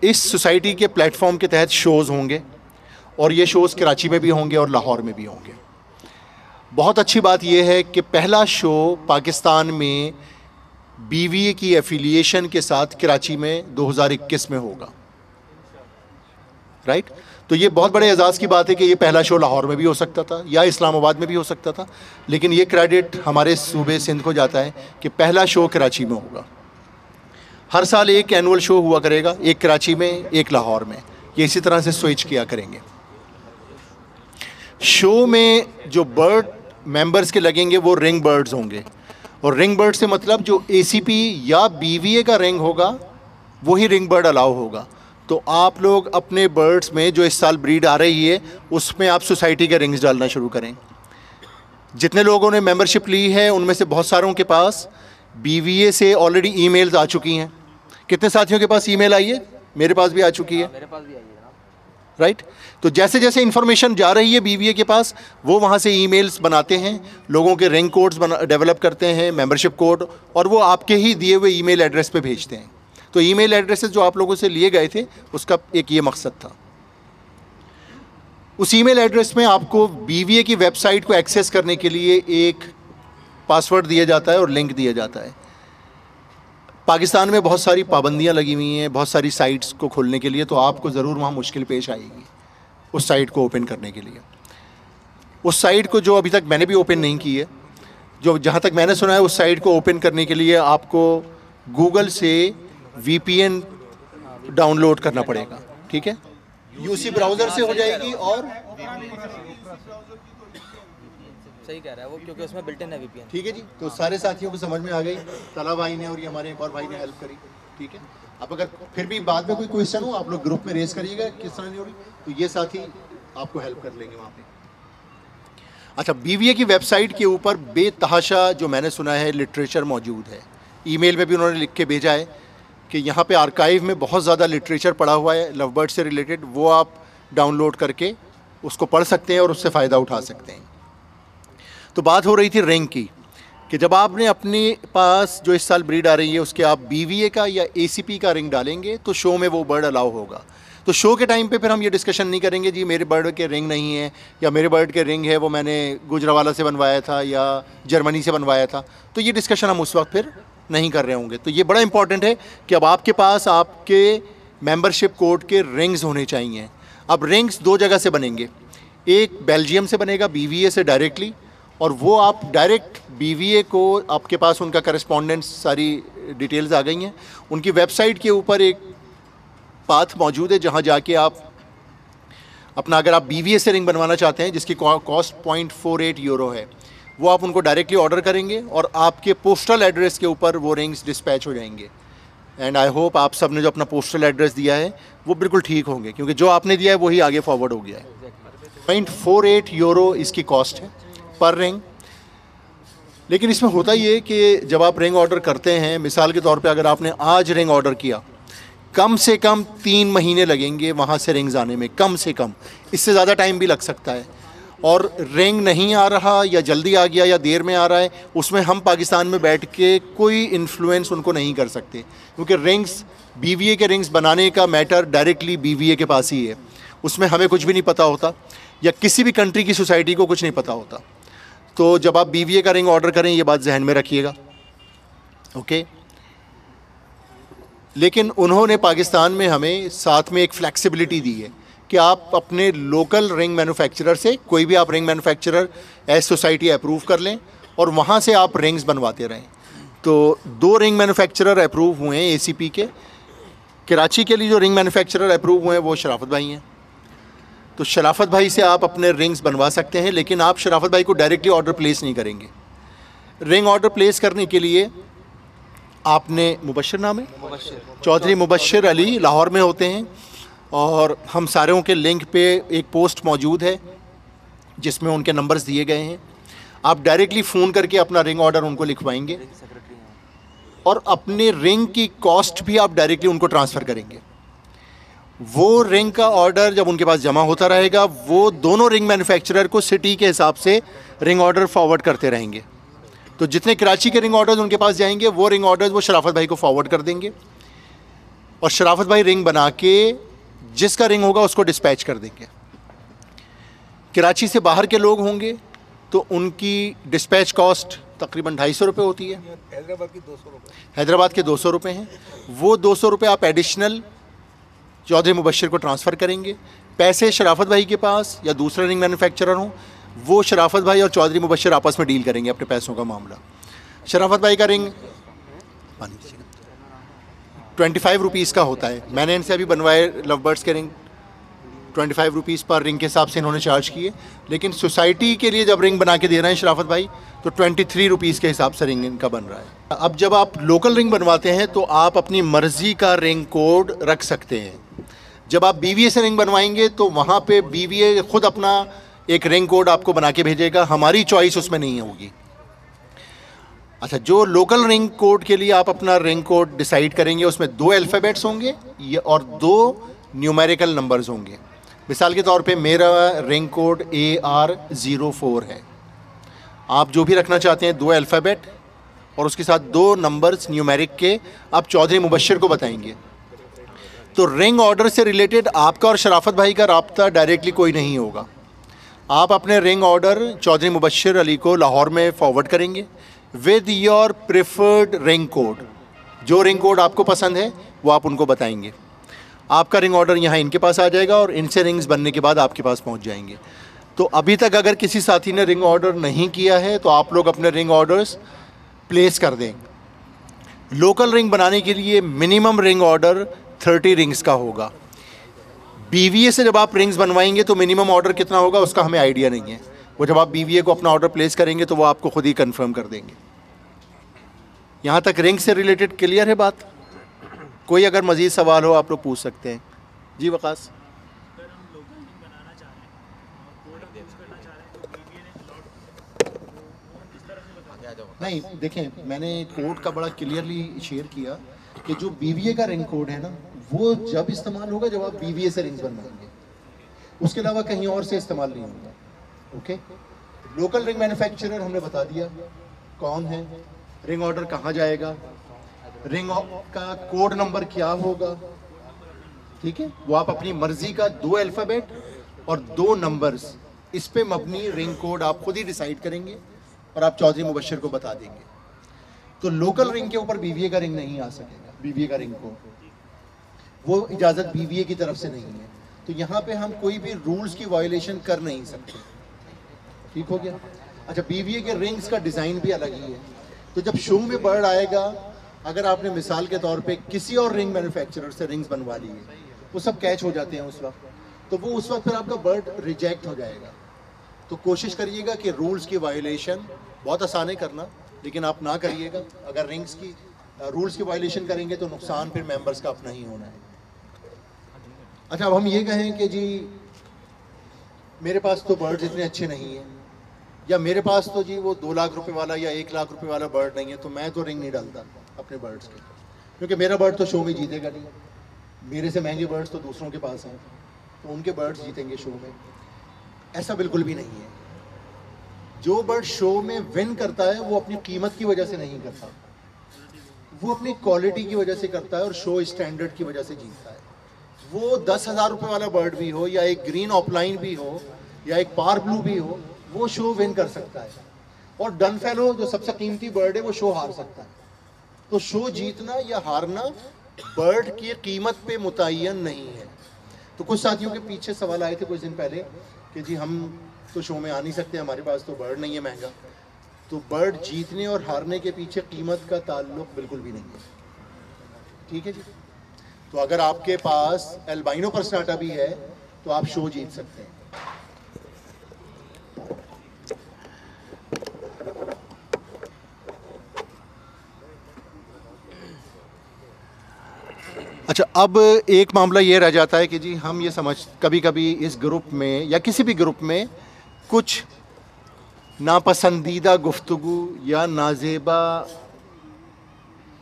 इस सोसाइटी के प्लेटफॉर्म के तहत शोज़ होंगे, और ये शोज़ कराची में भी होंगे और लाहौर में भी होंगे। बहुत अच्छी बात यह है कि पहला शो पाकिस्तान में BVA की एफिलिएशन के साथ कराची में 2021 में होगा, राइट। तो ये बहुत बड़े एजाज़ की बात है कि ये पहला शो लाहौर में भी हो सकता था या इस्लामाबाद में भी हो सकता था, लेकिन ये क्रेडिट हमारे सूबे सिंध को जाता है कि पहला शो कराची में होगा। हर साल एक एनुअल शो हुआ करेगा, एक कराची में, एक लाहौर में। ये इसी तरह से स्विच किया करेंगे। शो में जो बर्ड मेंबर्स के लगेंगे वो रिंग बर्ड्स होंगे, और रिंग बर्ड से मतलब जो ACP या BVA का रिंग होगा वही रिंग बर्ड अलाउ होगा। तो आप लोग अपने बर्ड्स में जो इस साल ब्रीड आ रही है उसमें आप सोसाइटी के रिंग्स डालना शुरू करें। जितने लोगों ने मेंबरशिप ली है उनमें से बहुत सारों के पास BVA से ऑलरेडी ईमेल्स आ चुकी हैं। कितने साथियों के पास ईमेल आई है? मेरे पास भी आ चुकी है, मेरे पास भी आई है, राइट। तो जैसे जैसे इन्फॉर्मेशन जा रही है BVA के पास, वो वहाँ से ईमेल्स बनाते हैं, लोगों के रिंग कोड्स डेवलप करते हैं, मेंबरशिप कोड, और वो आपके ही दिए हुए ईमेल एड्रेस पे भेजते हैं। तो ईमेल एड्रेसेस जो आप लोगों से लिए गए थे उसका एक ये मकसद था। उस ईमेल एड्रेस में आपको BVA की वेबसाइट को एक्सेस करने के लिए एक पासवर्ड दिया जाता है और लिंक दिया जाता है। पाकिस्तान में बहुत सारी पाबंदियां लगी हुई हैं बहुत सारी साइट्स को खोलने के लिए, तो आपको ज़रूर वहाँ मुश्किल पेश आएगी उस साइट को ओपन करने के लिए। उस साइट को जो अभी तक मैंने भी ओपन नहीं की है, जो जहाँ तक मैंने सुना है, उस साइट को ओपन करने के लिए आपको गूगल से VPN डाउनलोड करना पड़ेगा, ठीक है। UC ब्राउज़र से हो जाएगी, और सही कह रहा है वो, क्योंकि उसमें बिल्ट इन है VPN। ठीक है जी। तो सारे साथियों को समझ में आ गई, तला भाई ने और ये हमारे एक और भाई ने हेल्प करी, ठीक है। अब अगर फिर भी बाद में कोई क्वेश्चन हो आप लोग ग्रुप में रेज करिएगा किस तरह नहीं हो रही, तो ये साथी आपको हेल्प कर लेंगे वहाँ पे। अच्छा, BVA की वेबसाइट के ऊपर बेतहाशा जो मैंने सुना है लिटरेचर मौजूद है। ईमेल में भी उन्होंने लिख के भेजा है कि यहाँ पे आर्काइव में बहुत ज़्यादा लिटरेचर पड़ा हुआ है लव बर्ड से रिलेटेड, वो आप डाउनलोड करके उसको पढ़ सकते हैं और उससे फ़ायदा उठा सकते हैं। तो बात हो रही थी रिंग की, कि जब आपने अपने पास जो इस साल ब्रीड आ रही है उसके आप BVA का या ACP का रिंग डालेंगे तो शो में वो बर्ड अलाउ होगा। तो शो के टाइम पे फिर हम ये डिस्कशन नहीं करेंगे जी मेरे बर्ड के रिंग नहीं है, या मेरे बर्ड के रिंग है वो मैंने गुजरावाला से बनवाया था या जर्मनी से बनवाया था। तो ये डिस्कशन हम उस वक्त फिर नहीं कर रहे होंगे। तो ये बड़ा इंपॉर्टेंट है कि अब आपके पास आपके मेंबरशिप कोड के रिंग्स होने चाहिए। अब रिंग्स दो जगह से बनेंगे, एक बेल्जियम से बनेगा BVA से डायरेक्टली, और वो आप डायरेक्ट BVA को, आपके पास उनका करस्पॉन्डेंस सारी डिटेल्स आ गई हैं, उनकी वेबसाइट के ऊपर एक पाथ मौजूद है जहां जाके आप अपना, अगर आप BVA से रिंग बनवाना चाहते हैं जिसकी कॉस्ट 0.48 यूरो है, वो आप उनको डायरेक्टली ऑर्डर करेंगे और आपके पोस्टल एड्रेस के ऊपर वो रिंग्स डिस्पैच हो जाएंगे। एंड आई होप आप सब ने जो अपना पोस्टल एड्रेस दिया है वो बिल्कुल ठीक होंगे, क्योंकि जो आपने दिया है वही आगे फॉरवर्ड हो गया है। 0.48 यूरो इसकी कॉस्ट है पर रिंग। लेकिन इसमें होता ये है कि जब आप रिंग ऑर्डर करते हैं, मिसाल के तौर पे अगर आपने आज रिंग ऑर्डर किया, कम से कम 3 महीने लगेंगे वहाँ से रिंग्स आने में, कम से कम। इससे ज़्यादा टाइम भी लग सकता है। और रिंग नहीं आ रहा या जल्दी आ गया या देर में आ रहा है, उसमें हम पाकिस्तान में बैठ के कोई इन्फ्लुएंस उनको नहीं कर सकते, क्योंकि रिंग्स, BVA के रिंग्स बनाने का मैटर डायरेक्टली BVA के पास ही है। उसमें हमें कुछ भी नहीं पता होता, या किसी भी कंट्री की सोसाइटी को कुछ नहीं पता होता। तो जब आप BVA का रिंग ऑर्डर करें, ये बात जहन में रखिएगा, ओके। लेकिन उन्होंने पाकिस्तान में हमें साथ में एक फ्लेक्सिबिलिटी दी है कि आप अपने लोकल रिंग मैन्युफैक्चरर से, कोई भी आप ring manufacturer as society approve कर लें और वहाँ से आप रिंग्स बनवाते रहें। तो 2 रिंग मैन्युफैक्चरर अप्रूव हुए हैं ACP के। कराची के लिए जो रिंग मैन्युफैक्चरर अप्रूव हुए हैं वो शराफत भाई हैं। तो शराफत भाई से आप अपने रिंग्स बनवा सकते हैं, लेकिन आप शराफत भाई को डायरेक्टली ऑर्डर प्लेस नहीं करेंगे। रिंग ऑर्डर प्लेस करने के लिए आपने मुबश्शिर नाम है, चौधरी मुबश्शिर अली लाहौर में होते हैं, और हम सारों के लिंक पे एक पोस्ट मौजूद है जिसमें उनके नंबर्स दिए गए हैं। आप डायरेक्टली फ़ोन करके अपना रिंग ऑर्डर उनको लिखवाएंगे और अपने रिंग की कॉस्ट भी आप डायरेक्टली उनको ट्रांसफ़र करेंगे। वो रिंग का ऑर्डर जब उनके पास जमा होता रहेगा, वो दोनों रिंग मैन्युफैक्चरर को सिटी के हिसाब से रिंग ऑर्डर फॉरवर्ड करते रहेंगे। तो जितने कराची के रिंग ऑर्डर्स उनके पास जाएंगे, वो रिंग ऑर्डर्स वो शराफत भाई को फॉरवर्ड कर देंगे और शराफत भाई रिंग बना के जिसका रिंग होगा उसको डिस्पैच कर देंगे। कराची से बाहर के लोग होंगे तो उनकी डिस्पैच कॉस्ट तकरीबन 250 रुपये होती है। हैदराबाद की 200 रुपये, हैदराबाद के 200 रुपये हैं। वो 200 रुपये आप एडिशनल चौधरी मुबश्शिर को ट्रांसफ़र करेंगे। पैसे शराफत भाई के पास या दूसरा रिंग मैन्युफैक्चरर हों, वो शराफत भाई और चौधरी मुबश्शिर आपस में डील करेंगे अपने पैसों का मामला। शराफत भाई का रिंग 25 रुपीज़ का होता है। मैंने इनसे अभी बनवाए लव बर्ड्स के रिंग 25 रुपीज़ पर रिंग के हिसाब से इन्होंने चार्ज किए, लेकिन सोसाइटी के लिए जब रिंग बना के दे रहे हैं शराफत भाई तो 23 रुपीज़ के हिसाब से रिंग इनका बन रहा है। अब जब आप लोकल रिंग बनवाते हैं तो आप अपनी मर्ज़ी का रिंग कोड रख सकते हैं। जब आप BVA से रिंग बनवाएंगे तो वहाँ पे BVA खुद अपना एक रिंग कोड आपको बना के भेजेगा, हमारी चॉइस उसमें नहीं होगी। अच्छा, जो लोकल रिंग कोड के लिए आप अपना रिंग कोड डिसाइड करेंगे, उसमें 2 अल्फ़ाबेट्स होंगे और 2 न्यूमेरिकल नंबर्स होंगे। मिसाल के तौर पे मेरा रिंग कोड AR04 है। आप जो भी रखना चाहते हैं 2 अल्फ़ाबेट और उसके साथ 2 नंबर्स न्यूमेरिक के आप चौधरी मुबश्शिर को बताएंगे। तो रिंग ऑर्डर से रिलेटेड आपका और शराफत भाई का राब्ता डायरेक्टली कोई नहीं होगा। आप अपने रिंग ऑर्डर चौधरी मुबश्शिर अली को लाहौर में फॉरवर्ड करेंगे with your preferred ring code. जो रिंग कोड आपको पसंद है वो आप उनको बताएंगे। आपका रिंग ऑर्डर यहाँ इनके पास आ जाएगा और इनसे रिंग्स बनने के बाद आपके पास पहुँच जाएंगे। तो अभी तक अगर किसी साथी ने रिंग ऑर्डर नहीं किया है तो आप लोग अपने रिंग ऑर्डर्स प्लेस कर दें। लोकल रिंग बनाने के लिए मिनिमम रिंग ऑर्डर 30 रिंग्स का होगा। BVA से जब आप रिंग्स बनवाएंगे तो मिनिमम ऑर्डर कितना होगा उसका हमें आइडिया नहीं है। वो जब आप BVA को अपना ऑर्डर प्लेस करेंगे तो वो आपको खुद ही कंफर्म कर देंगे। यहाँ तक रिंग से रिलेटेड क्लियर है बात? कोई अगर मज़ीद सवाल हो आप लोग पूछ सकते हैं। जी वकास। नहीं, देखें, मैंने कोड का बड़ा क्लियरली शेयर किया कि जो BVA का रिंग कोड है ना, वो जब इस्तेमाल होगा जब आप BVA से रिंग्स बनवाएंगे, उसके अलावा कहीं और से इस्तेमाल नहीं होगा। ओके, लोकल रिंग मैन्युफैक्चरर हमने बता दिया कौन है, रिंग ऑर्डर कहाँ जाएगा, रिंग का कोड नंबर क्या होगा, ठीक है। वो आप अपनी मर्जी का 2 अल्फ़ाबेट और 2 नंबर्स, इस पे मबनी रिंग कोड आप खुद ही डिसाइड करेंगे और आप चौधरी मुबश्शिर को बता देंगे। तो लोकल रिंग के ऊपर BVA का रिंग नहीं आ सकेगा। BVA का रिंग कोड वो इजाज़त BVA की तरफ से नहीं है। तो यहाँ पे हम कोई भी रूल्स की वायलेशन कर नहीं सकते। ठीक हो गया। अच्छा, BVA के रिंग्स का डिज़ाइन भी अलग ही है। तो जब शो में बर्ड आएगा, अगर आपने मिसाल के तौर पे किसी और रिंग मैन्युफैक्चरर से रिंग्स बनवा लिए, वो सब कैच हो जाते हैं उस वक्त, तो वो उस वक्त फिर आपका बर्ड रिजेक्ट हो जाएगा। तो कोशिश करिएगा कि रूल्स की वायलेशन, बहुत आसान है करना, लेकिन आप ना करिएगा। अगर रिंग्स की रूल्स की वायलेशन करेंगे तो नुकसान फिर मेंबर्स का अपना ही होना है। अच्छा, अब हम ये कहें कि जी मेरे पास तो बर्ड्स इतने अच्छे नहीं हैं, या मेरे पास तो जी वो 2 लाख रुपए वाला या 1 लाख रुपए वाला बर्ड नहीं है, तो मैं तो रिंग नहीं डालता अपने बर्ड्स के, क्योंकि मेरा बर्ड तो शो में जीतेगा नहीं। मेरे से महंगे बर्ड्स तो दूसरों के पास हैं, तो उनके बर्ड्स जीतेंगे शो में। ऐसा बिल्कुल भी नहीं है। जो बर्ड शो में विन करता है वो अपनी कीमत की वजह से नहीं करता, वो अपनी क्वालिटी की वजह से करता है और शो स्टैंडर्ड की वजह से जीतता है। वो 10,000 रुपये वाला बर्ड भी हो, या एक ग्रीन ऑफलाइन भी हो, या एक पार ब्लू भी हो, वो शो विन कर सकता है। और डनफेलो जो सबसे कीमती बर्ड है वो शो हार सकता है। तो शो जीतना या हारना बर्ड की कीमत पे मुतय्यन नहीं है। तो कुछ साथियों के पीछे सवाल आए थे कुछ दिन पहले कि जी हम तो शो में आ नहीं सकते, हमारे पास तो बर्ड नहीं है महंगा। तो बर्ड जीतने और हारने के पीछे कीमत का ताल्लुक बिल्कुल भी नहीं है, ठीक है जी। तो अगर आपके पास एल्बाइनो पर्सनाटा भी है तो आप शो जीत सकते हैं। अच्छा, अब एक मामला ये रह जाता है कि जी हम ये कभी कभी इस ग्रुप में या किसी भी ग्रुप में कुछ नापसंदीदा गुफ्तगू या नाजेबा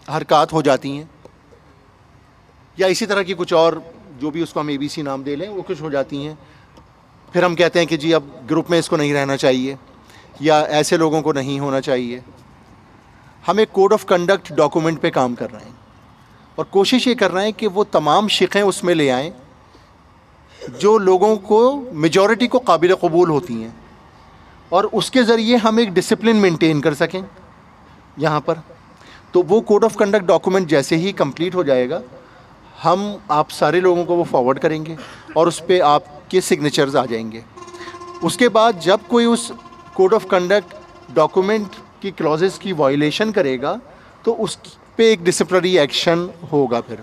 हरकत हो जाती हैं, या इसी तरह की कुछ और जो भी उसको हम ABC नाम दे लें वो कुछ हो जाती हैं। फिर हम कहते हैं कि जी अब ग्रुप में इसको नहीं रहना चाहिए या ऐसे लोगों को नहीं होना चाहिए। हम एक कोड ऑफ कंडक्ट डॉक्यूमेंट पे काम कर रहे हैं और कोशिश ये कर रहे हैं कि वो तमाम शिक़ें उसमें ले आएँ जो लोगों को मेजॉरिटी को काबिल कबूल होती हैं, और उसके ज़रिए हम एक डिसिप्लिन मेंटेन कर सकें यहाँ पर। तो वो कोड ऑफ कंडक्ट डॉक्यूमेंट जैसे ही कंप्लीट हो जाएगा हम आप सारे लोगों को वो फॉरवर्ड करेंगे और उस पर आपके सिग्नेचर्स आ जाएंगे। उसके बाद जब कोई उस कोड ऑफ कंडक्ट डॉक्यूमेंट की क्लॉजेस की वायलेशन करेगा तो उस पे एक डिसिप्लिनरी एक्शन होगा। फिर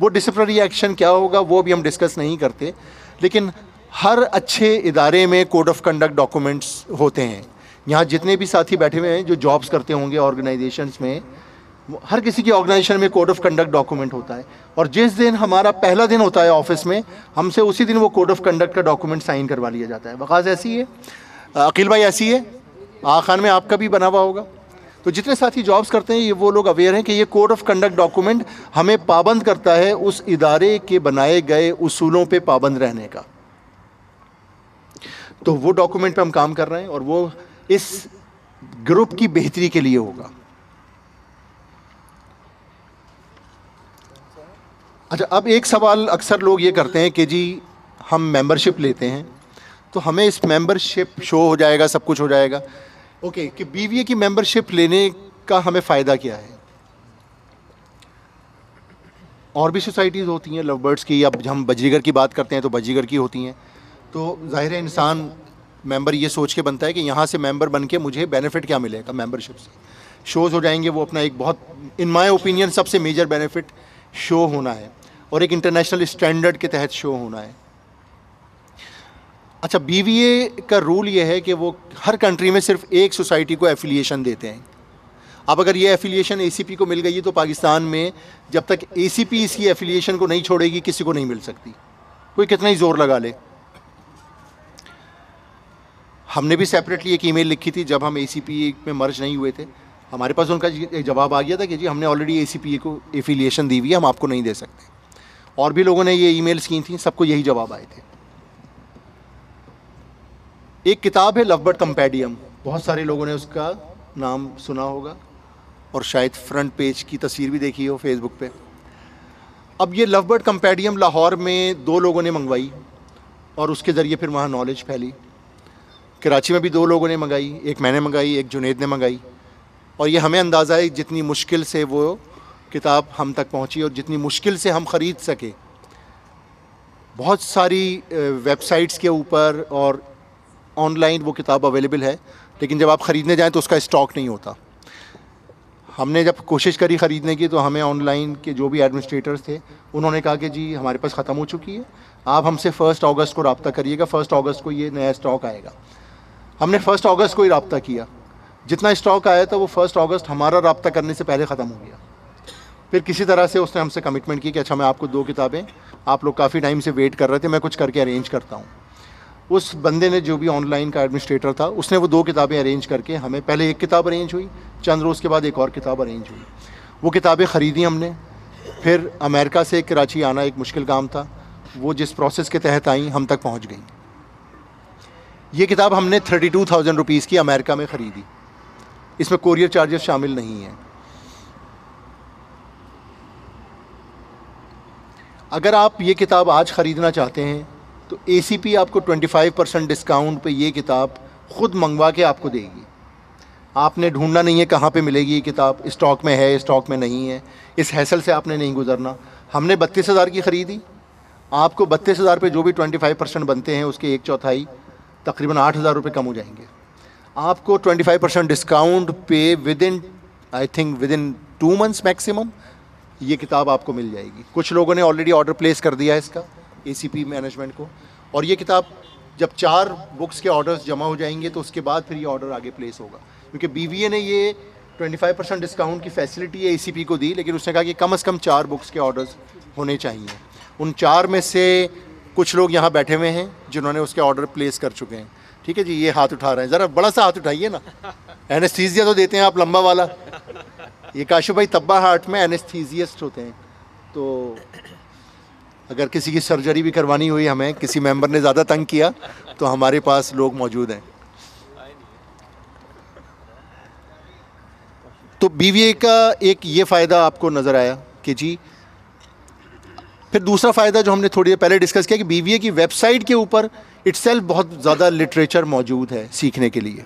वो डिसिप्लिनरी एक्शन क्या होगा वो भी हम डिस्कस नहीं करते, लेकिन हर अच्छे इदारे में कोड ऑफ कंडक्ट डॉक्यूमेंट्स होते हैं। यहाँ जितने भी साथी बैठे हुए हैं जो जॉब्स करते होंगे ऑर्गेनाइजेशंस में, हर किसी की ऑर्गेनाइजेशन में कोड ऑफ कंडक्ट डॉक्यूमेंट होता है, और जिस दिन हमारा पहला दिन होता है ऑफिस में हमसे उसी दिन वो कोड ऑफ कंडक्ट का डॉक्यूमेंट साइन करवा लिया जाता है। वकास ऐसी है, अकील भाई ऐसी है, खान में आपका भी बना हुआ होगा। तो जितने साथी जॉब्स करते हैं ये वो लोग अवेयर हैं कि ये कोड ऑफ कंडक्ट डॉक्यूमेंट हमें पाबंद करता है उस इदारे के बनाए गए उसूलों पे पाबंद रहने का। तो वो डॉक्यूमेंट पे हम काम कर रहे हैं और वो इस ग्रुप की बेहतरी के लिए होगा। अच्छा, अब एक सवाल अक्सर लोग ये करते हैं कि जी हम मेंबरशिप लेते हैं तो हमें इस मेंबरशिप शो हो जाएगा, सब कुछ हो जाएगा। ओके, कि BVA की मेंबरशिप लेने का हमें फ़ायदा क्या है? और भी सोसाइटीज़ होती हैं लव बर्ड्स की, अब हम बजरीगर की बात करते हैं तो बजरीगर की होती हैं। तो ज़ाहिर है इंसान मेंबर ये सोच के बनता है कि यहाँ से मेंबर बन के मुझे बेनिफिट क्या मिलेगा मेंबरशिप से। शोज़ हो जाएंगे, वो अपना एक बहुत इन माय ओपिनियन सबसे मेजर बेनिफिट शो होना है और एक इंटरनेशनल स्टैंडर्ड के तहत शो होना है। अच्छा, BVA का रूल ये है कि वो हर कंट्री में सिर्फ एक सोसाइटी को एफिलिएशन देते हैं। अब अगर ये एफिलिएशन ACP को मिल गई तो पाकिस्तान में जब तक ACP इसकी एफिलिएशन को नहीं छोड़ेगी किसी को नहीं मिल सकती, कोई कितना ही ज़ोर लगा ले। हमने भी सेपरेटली एक ईमेल लिखी थी जब हम ACP में मर्ज नहीं हुए थे, हमारे पास उनका जवाब आ गया था कि जी हमने ऑलरेडी ACP को एफिलिएशन दी हुई है, हम आपको नहीं दे सकते। और भी लोगों ने ये ईमेल्स की थी, सबको यही जवाब आए थे। एक किताब है लव बर्ड कंपेडियम, बहुत सारे लोगों ने उसका नाम सुना होगा और शायद फ्रंट पेज की तस्वीर भी देखी हो फेसबुक पे। अब ये लव बर्ड कंपेडियम लाहौर में 2 लोगों ने मंगवाई और उसके ज़रिए फिर वहाँ नॉलेज फैली। कराची में भी 2 लोगों ने मंगाई, एक मैंने मंगाई, एक जुनेद ने मंगाई। और ये हमें अंदाज़ा है जितनी मुश्किल से वो किताब हम तक पहुँची और जितनी मुश्किल से हम ख़रीद सके। बहुत सारी वेबसाइट्स के ऊपर और ऑनलाइन वो किताब अवेलेबल है, लेकिन जब आप ख़रीदने जाएं तो उसका स्टॉक नहीं होता। हमने जब कोशिश करी ख़रीदने की तो हमें ऑनलाइन के जो भी एडमिनिस्ट्रेटर्स थे उन्होंने कहा कि जी हमारे पास ख़त्म हो चुकी है, आप हमसे 1 अगस्त को रब्ता करिएगा, 1 अगस्त को ये नया स्टॉक आएगा। हमने 1 अगस्त को ही रब्ता किया, जितना स्टॉक आया था वो 1 अगस्त हमारा रब्ता करने से पहले ख़त्म हो गया। फिर किसी तरह से उसने हमसे कमिटमेंट की कि अच्छा मैं आपको 2 किताबें, आप लोग काफ़ी टाइम से वेट कर रहे थे, मैं कुछ करके अरेंज करता हूँ। उस बंदे ने जो भी ऑनलाइन का एडमिनिस्ट्रेटर था उसने वो 2 किताबें अरेंज करके हमें, पहले एक किताब अरेंज हुई, चंद रोज़ के बाद एक और किताब अरेंज हुई। वो किताबें ख़रीदी हमने। फिर अमेरिका से कराची आना एक मुश्किल काम था, वो जिस प्रोसेस के तहत आई हम तक पहुँच गई। ये किताब हमने 32,000 रुपीज़ की अमेरिका में ख़रीदी, इसमें कोरियर चार्जेस शामिल नहीं हैं। अगर आप ये किताब आज ख़रीदना चाहते हैं तो ACP आपको 25% डिस्काउंट पे ये किताब ख़ुद मंगवा के आपको देगी। आपने ढूंढना नहीं है कहाँ पे मिलेगी ये किताब, स्टॉक में है स्टॉक में नहीं है, इस हैसल से आपने नहीं गुजरना। हमने 32,000 की ख़रीदी, आपको 32,000 पे जो भी 25% बनते हैं उसके 1/4 तकरीबन 8,000 रुपये कम हो जाएंगे। आपको 25% डिस्काउंट पे विदिन 2 मंथ्स मैक्सिमम ये किताब आपको मिल जाएगी। कुछ लोगों ने ऑलरेडी ऑर्डर प्लेस कर दिया है इसका ACP मैनेजमेंट को, और ये किताब जब 4 बुक्स के ऑर्डर्स जमा हो जाएंगे तो उसके बाद फिर ये ऑर्डर आगे प्लेस होगा, क्योंकि BVA ने ये 25% डिस्काउंट की फैसिलिटी है ACP को दी, लेकिन उसने कहा कि कम से कम 4 बुक्स के ऑर्डर्स होने चाहिए। उन 4 में से कुछ लोग यहाँ बैठे हुए हैं जिन्होंने उसके ऑर्डर प्लेस कर चुके हैं। ठीक है जी, ये हाथ उठा रहे हैं, ज़रा बड़ा सा हाथ उठाइए ना। एनेस्थीसिया तो देते हैं आप लंबा वाला, ये काशु भाई तब्बा हार्ट में एनेस्थीसियस्ट होते हैं, तो अगर किसी की सर्जरी भी करवानी हुई, हमें किसी मेंबर ने ज़्यादा तंग किया, तो हमारे पास लोग मौजूद हैं। तो BVA का एक ये फ़ायदा आपको नज़र आया कि जी, फिर दूसरा फ़ायदा जो हमने थोड़ी देर पहले डिस्कस किया कि BVA की वेबसाइट के ऊपर इट्सेल्फ बहुत ज़्यादा लिटरेचर मौजूद है सीखने के लिए।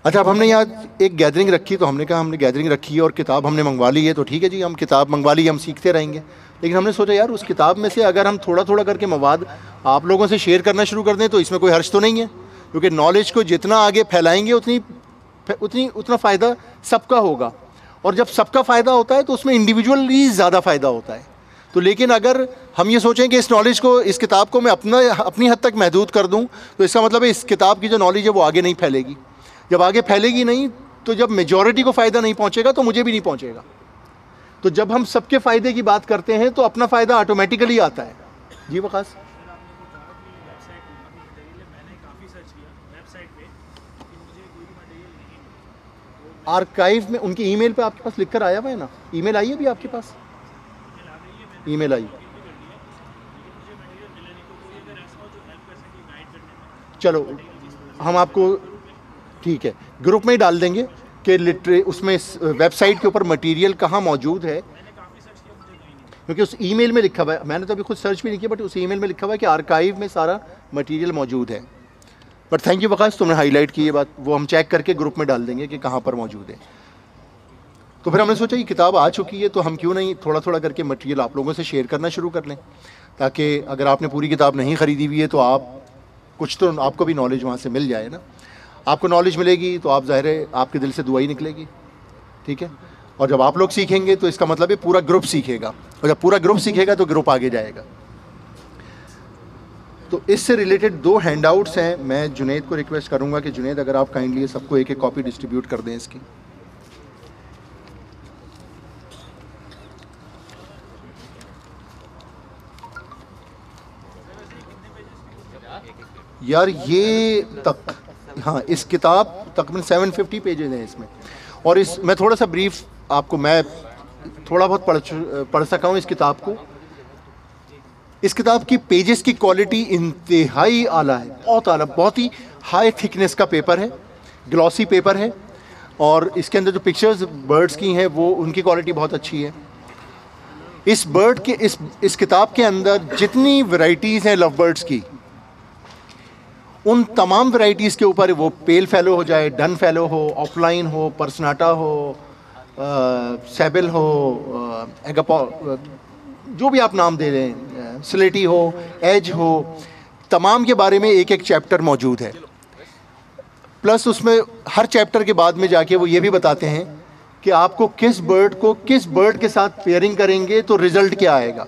अच्छा, अब हमने यहाँ एक गैदरिंग रखी, तो हमने कहा हमने गैदरिंग रखी है और किताब हमने मंगवा ली है, तो ठीक है जी, हम किताब मंगवा ली, हम सीखते रहेंगे। लेकिन हमने सोचा यार उस किताब में से अगर हम थोड़ा थोड़ा करके मवाद आप लोगों से शेयर करना शुरू कर दें तो इसमें कोई हर्ज तो नहीं है, क्योंकि नॉलेज को जितना आगे फैलाएंगे उतना फ़ायदा सबका होगा, और जब सबका फ़ायदा होता है तो उसमें इंडिविजुअली ज़्यादा फ़ायदा होता है। तो लेकिन अगर हम ये सोचें कि इस नॉलेज को, इस किताब को मैं अपनी हद तक महदूद कर दूं, तो इसका मतलब है इस किताब की जो नॉलेज है वो आगे नहीं फैलेगी। जब आगे फैलेगी नहीं, तो जब मेजॉरिटी को फ़ायदा नहीं पहुंचेगा तो मुझे भी नहीं पहुंचेगा। तो जब हम सबके फ़ायदे की बात करते हैं तो अपना फ़ायदा ऑटोमेटिकली आता है। जी वकास, आर्काइव में उनकी ईमेल पे आपके पास लिखकर आया हुआ है ना, ईमेल आई है भी आपके पास, ईमेल आई, चलो हम आपको ठीक है ग्रुप में ही डाल देंगे कि उसमें वेबसाइट के ऊपर मटेरियल कहाँ मौजूद है, क्योंकि उस ईमेल में लिखा हुआ है, मैंने तो अभी खुद सर्च भी नहीं किया, बट उस ईमेल में लिखा हुआ है कि आर्काइव में सारा मटेरियल मौजूद है। बट थैंक यू वकास, तुमने हाईलाइट की ये बात, वो हम चेक करके ग्रुप में डाल देंगे कि कहाँ पर मौजूद है। तो फिर हमने सोचा ये किताब आ चुकी है तो हम क्यों नहीं थोड़ा थोड़ा करके मटेरियल आप लोगों से शेयर करना शुरू कर लें, ताकि अगर आपने पूरी किताब नहीं ख़रीदी हुई है तो आप कुछ तो आपको भी नॉलेज वहाँ से मिल जाए ना। आपको नॉलेज मिलेगी तो आप ज़ाहिर है आपके दिल से दुआ ही निकलेगी, ठीक है। और जब आप लोग सीखेंगे तो इसका मतलब है पूरा ग्रुप सीखेगा, और जब पूरा ग्रुप सीखेगा तो ग्रुप आगे जाएगा। तो इससे रिलेटेड 2 हैंडआउट्स हैं, मैं जुनैद को रिक्वेस्ट करूँगा कि जुनैद अगर आप काइंडली सबको एक एक कॉपी डिस्ट्रीब्यूट कर दें इसकी। यार ये तक, हाँ इस किताब तकरीबन 750 पेजेज हैं इसमें, और इस मैं थोड़ा सा ब्रीफ आपको, मैं थोड़ा बहुत पढ़ सका हूँ इस किताब को। इस किताब की पेजेस की क्वालिटी इंतहाई आला है, बहुत आला, बहुत ही हाई थिकनेस का पेपर है, ग्लॉसी पेपर है, और इसके अंदर जो पिक्चर्स बर्ड्स की हैं वो उनकी क्वालिटी बहुत अच्छी है। इस बर्ड के इस किताब के अंदर जितनी वैरायटीज़ हैं लव बर्ड्स की, उन तमाम वैरायटीज़ के ऊपर, वो पेल फेलो हो जाए, डन फेलो हो, ऑफलाइन हो, पर्सनाटा हो, सेबल हो, एगापो, जो भी आप नाम दे रहे हैं, स्लेटी हो, एज हो, तमाम के बारे में एक एक चैप्टर मौजूद है। प्लस उसमें हर चैप्टर के बाद में जाके वो ये भी बताते हैं कि आपको किस बर्ड के साथ पेयरिंग करेंगे तो रिज़ल्ट क्या आएगा,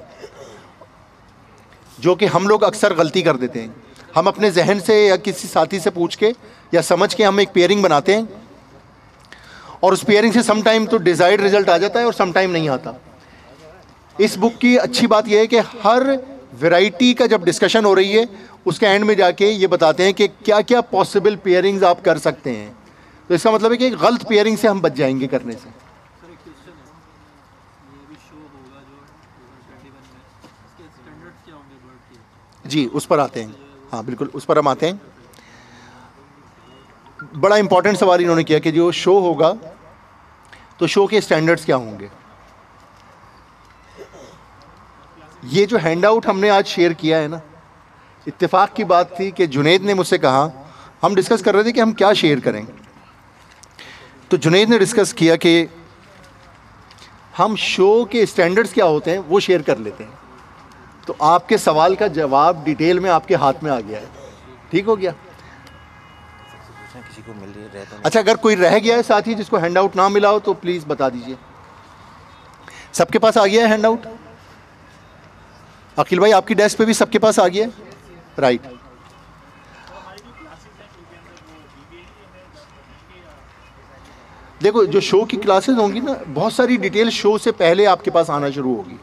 जो कि हम लोग अक्सर गलती कर देते हैं। हम अपने जहन से या किसी साथी से पूछ के या समझ के हम एक पेयरिंग बनाते हैं, और उस पेयरिंग से सम टाइम तो डिज़ायर्ड रिजल्ट आ जाता है और सम टाइम नहीं आता। इस बुक की अच्छी बात यह है कि हर वैरायटी का जब डिस्कशन हो रही है उसके एंड में जाके ये बताते हैं कि क्या क्या पॉसिबल पेयरिंग्स आप कर सकते हैं। तो इसका मतलब है कि गलत पेयरिंग से हम बच जाएंगे करने से। जी उस पर आते हैं, हाँ बिल्कुल उस पर हम आते हैं। बड़ा इंपॉर्टेंट सवाल इन्होंने किया कि जो शो होगा तो शो के स्टैंडर्ड्स क्या होंगे। ये जो हैंडआउट हमने आज शेयर किया है ना, इत्तेफाक की बात थी कि जुनैद ने मुझसे कहा, हम डिस्कस कर रहे थे कि हम क्या शेयर करें, तो जुनैद ने डिस्कस किया कि हम शो के स्टैंडर्ड्स क्या होते हैं वो शेयर कर लेते हैं। तो आपके सवाल का जवाब डिटेल में आपके हाथ में आ गया है, ठीक हो गया। किसी को मिल रही है तो अच्छा, अगर कोई रह गया है साथी जिसको हैंड आउट ना मिला हो तो प्लीज़ बता दीजिए। सबके पास आ गया है हैंड आउट? अखिल भाई आपकी डेस्क पे भी सबके पास आ गया है? राइट। देखो, जो शो की क्लासेस होंगी ना, बहुत सारी डिटेल शो से पहले आपके पास आना शुरू होगी।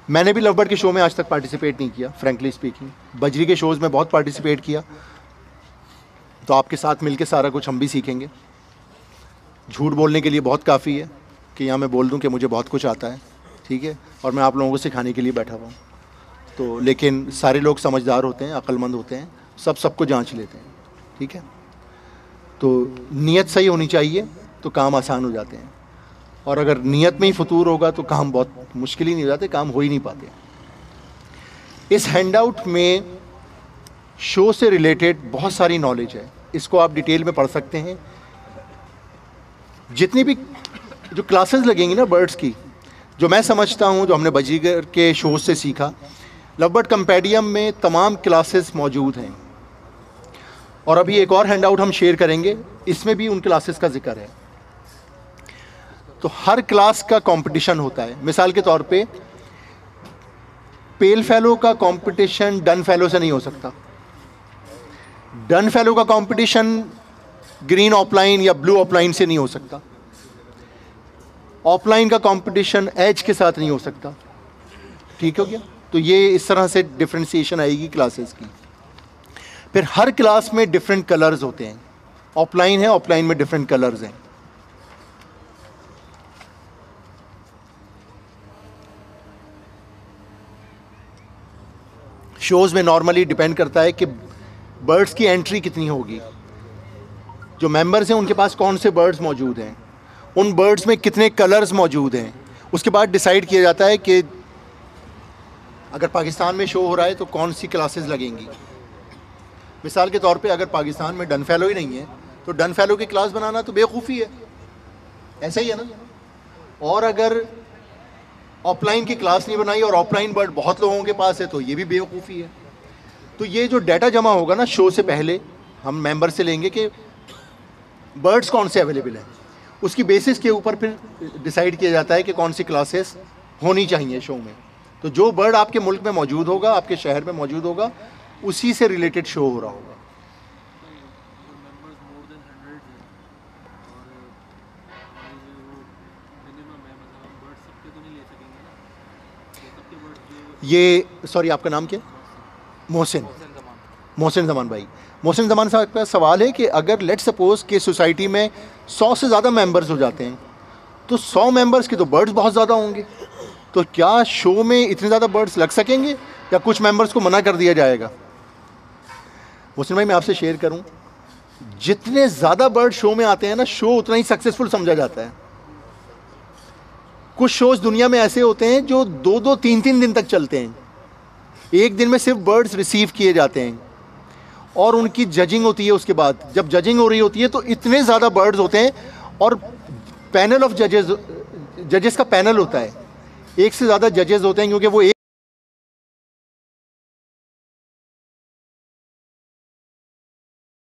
मैंने भी लवबर्ड के शो में आज तक पार्टिसिपेट नहीं किया, फ्रैंकली स्पीकिंग। बजरी के शोज़ में बहुत पार्टिसिपेट किया, तो आपके साथ मिलके सारा कुछ हम भी सीखेंगे। झूठ बोलने के लिए बहुत काफ़ी है कि यहाँ मैं बोल दूँ कि मुझे बहुत कुछ आता है, ठीक है, और मैं आप लोगों को सिखाने के लिए बैठा हुआ हूँ। तो लेकिन सारे लोग समझदार होते हैं, अक्लमंद होते हैं, सबको जांच लेते हैं, ठीक है। तो नीयत सही होनी चाहिए तो काम आसान हो जाते हैं, और अगर नीयत में ही फतूर होगा तो काम बहुत मुश्किल ही नहीं हो जाते, काम हो ही नहीं पाते। इस हैंडआउट में शो से रिलेटेड बहुत सारी नॉलेज है, इसको आप डिटेल में पढ़ सकते हैं। जितनी भी जो क्लासेस लगेंगी ना बर्ड्स की, जो मैं समझता हूँ, जो हमने बजीगर के शो से सीखा, लवबर्ड कंपेडियम में तमाम क्लासेस मौजूद हैं। और अभी एक और हैंडआउट हम शेयर करेंगे, इसमें भी उन क्लासेस का जिक्र है। तो हर क्लास का कंपटीशन होता है। मिसाल के तौर पे पेल फेलो का कंपटीशन डन फेलो से नहीं हो सकता। डन फेलो का कंपटीशन ग्रीन ऑफलाइन या ब्लू ऑफलाइन से नहीं हो सकता। ऑफलाइन का कंपटीशन एज के साथ नहीं हो सकता, ठीक हो गया। तो ये इस तरह से डिफ्रेंशिएशन आएगी क्लासेस की। फिर हर क्लास में डिफरेंट कलर्स होते हैं। ऑफलाइन है, ऑफलाइन में डिफरेंट कलर्स हैं। शोज़ में नॉर्मली डिपेंड करता है कि बर्ड्स की एंट्री कितनी होगी, जो मेंबर्स हैं उनके पास कौन से बर्ड्स मौजूद हैं, उन बर्ड्स में कितने कलर्स मौजूद हैं। उसके बाद डिसाइड किया जाता है कि अगर पाकिस्तान में शो हो रहा है तो कौन सी क्लासेस लगेंगी। मिसाल के तौर पे अगर पाकिस्तान में डन फेलो ही नहीं है तो डन फेलो की क्लास बनाना तो बेवकूफ़ी है, ऐसा ही है ना। और अगर ऑफलाइन की क्लास नहीं बनाई और ऑफलाइन बर्ड बहुत लोगों के पास है तो ये भी बेवकूफ़ी है। तो ये जो डाटा जमा होगा ना शो से पहले, हम मेंबर से लेंगे कि बर्ड्स कौन से अवेलेबल हैं, उसकी बेसिस के ऊपर फिर डिसाइड किया जाता है कि कौन सी क्लासेस होनी चाहिए शो में। तो जो बर्ड आपके मुल्क में मौजूद होगा, आपके शहर में मौजूद होगा, उसी से रिलेटेड शो हो रहा होगा। ये सॉरी, आपका नाम क्या? मोहसिन ज़मान भाई। मोहसिन ज़मान साहब का सवाल है कि अगर लेट सपोज कि सोसाइटी में 100 से ज़्यादा मेंबर्स हो जाते हैं तो 100 मेंबर्स के तो बर्ड्स बहुत ज़्यादा होंगे, तो क्या शो में इतने ज़्यादा बर्ड्स लग सकेंगे या कुछ मेंबर्स को मना कर दिया जाएगा? मोहसिन भाई, मैं आपसे शेयर करूं, जितने ज़्यादा बर्ड शो में आते हैं ना, शो उतना ही सक्सेसफुल समझा जाता है। कुछ शोज़ दुनिया में ऐसे होते हैं जो 2-2, 3-3 दिन तक चलते हैं। एक दिन में सिर्फ बर्ड्स रिसीव किए जाते हैं और उनकी जजिंग होती है। उसके बाद जब जजिंग हो रही होती है तो इतने ज़्यादा बर्ड्स होते हैं और पैनल ऑफ जजेस का पैनल होता है, एक से ज़्यादा जजेस होते हैं, क्योंकि वो